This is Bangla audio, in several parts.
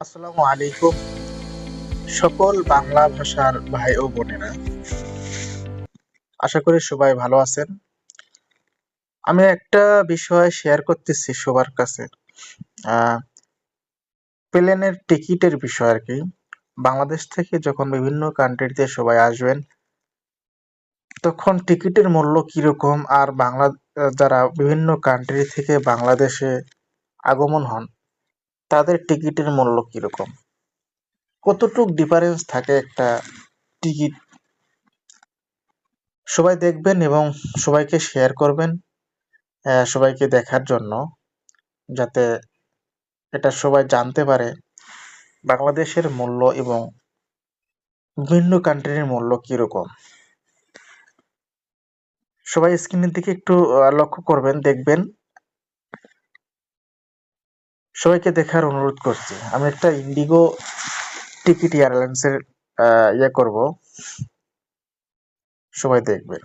আসসালামু আলাইকুম সকল বাংলা ভাষার ভাই ও বোনেরা। আশা করি সবাই ভালো আছেন। আমি একটা বিষয় শেয়ার করতেছি সবার কাছে। আহ, প্লেনের টিকিটের বিষয় আর কি। বাংলাদেশ থেকে যখন বিভিন্ন কান্ট্রিতে সবাই আসবেন, তখন টিকিটের মূল্য কিরকম, আর যারা বিভিন্ন কান্ট্রি থেকে বাংলাদেশে আগমন হন, তাদের টিকিটের মূল্য কিরকম, কতটুক ডিফারেন্স থাকে একটা টিকিট। সবাই দেখবেন এবং সবাইকে শেয়ার করবেন, সবাইকে দেখার জন্য, যাতে এটা সবাই জানতে পারে বাংলাদেশের মূল্য এবং বিভিন্ন কান্ট্রির মূল্য কিরকম। সবাই স্ক্রিনের দিকে একটু লক্ষ্য করবেন, দেখবেন। সবাইকে দেখার অনুরোধ করছি। আমি একটা ইন্ডিগো টিকিট এয়ারলাইন্সের করব, সবাই দেখবেন।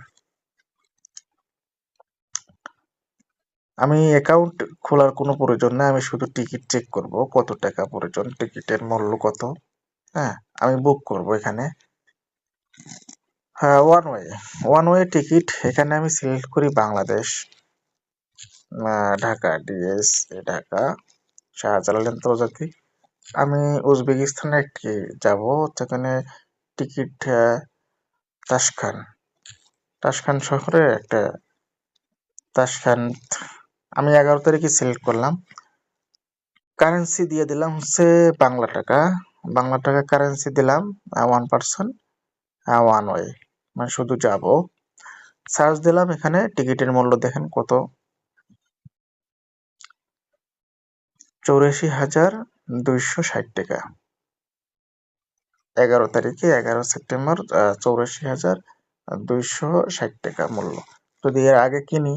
আমি অ্যাকাউন্ট খোলার কোনো প্রয়োজন নেই, আমি শুধু টিকিট চেক করব কত টাকা প্রয়োজন, টিকিটের মূল্য কত। হ্যাঁ, আমি বুক করব এখানে। হ্যাঁ, ওয়ান ওয়ে টিকিট। এখানে আমি সিলেক্ট করি বাংলাদেশ, ঢাকা, ঢাকা শাহজালাল আন্তর্জাতিক। আমি উজবেকিস্তানে একটি যাব, সেখানে টিকিট তাসখান তাসখান শহরে একটা তাসখান। আমি 11 তারিখে সিলেক্ট করলাম। কারেন্সি দিয়ে দিলাম হচ্ছে বাংলা টাকা। বাংলা টাকা কারেন্সি দিলাম 1 পার্সন, ওয়ান ওয়ে, মানে শুধু যাব। সার্চ দিলাম, এখানে টিকিটের মূল্য দেখেন কত, 84,260 টাকা। 11 তারিখে, 11 সেপ্টেম্বর, 84,260 টাকা মূল্য। যদি এর আগে কিনি,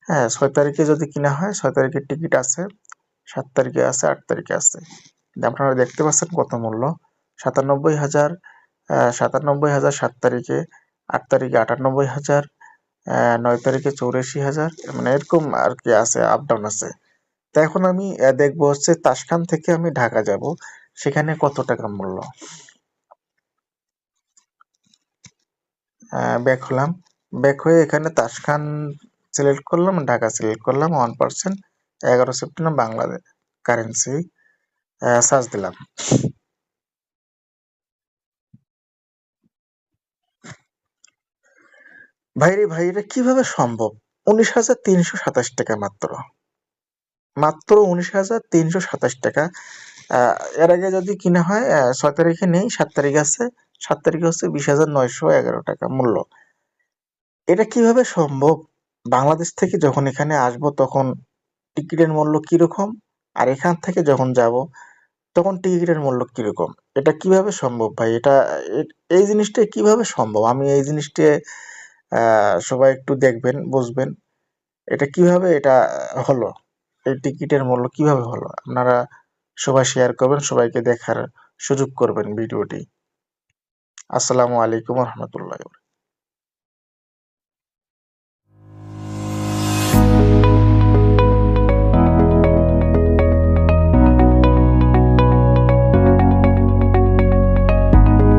হ্যাঁ, 6 তারিখে যদি কিনা হয়, 6 তারিখের টিকিট আছে, 7 তারিখে আছে, 8 তারিখে আছে। আপনারা দেখতে পাচ্ছেন কত মূল্য, 97,000, 97,000 7 তারিখে, 8 তারিখে 98,000, 9 তারিখে 84,000, মানে এরকম আর কি আছে, আপ ডাউন আছে। তো এখন আমি দেখবো হচ্ছে তাসখান থেকে আমি ঢাকা যাব, সেখানে কত টাকা মূল্য। ব্যাক হলাম, ব্যাক হয়ে এখানে তাসখান সিলেক্ট করলাম, ঢাকা সিলেক্ট করলাম, 1 percent, 11 September, Bangladesh currency, search দিলাম। ভাইরে ভাই, এটা কিভাবে সম্ভব? 19,327 টাকা মাত্র, মাত্র 19,327 টাকা। এর আগে যদি কিনা হয়, 6 তারিখে নেই, 7 তারিখে আছে, 7 তারিখে হচ্ছে 20,911 টাকা মূল্য। এটা কিভাবে সম্ভব? বাংলাদেশ থেকে যখন এখানে আসবো তখন টিকিটের মূল্য কিরকম, আর এখান থেকে যখন যাব তখন টিকিটের মূল্য কিরকম? এটা কিভাবে সম্ভব ভাই? এই জিনিসটা কিভাবে সম্ভব? আমি এই জিনিসটা সবাই একটু দেখবেন, বুঝবেন, এটা কিভাবে এটা হলো, এই টিকিটের মূল্য কিভাবে হলো। আপনারা সবাই শেয়ার করবেন, সবাইকে দেখার সুযোগ করবেন ভিডিওটি। আসসালামু আলাইকুম রহমতুল্লাহ।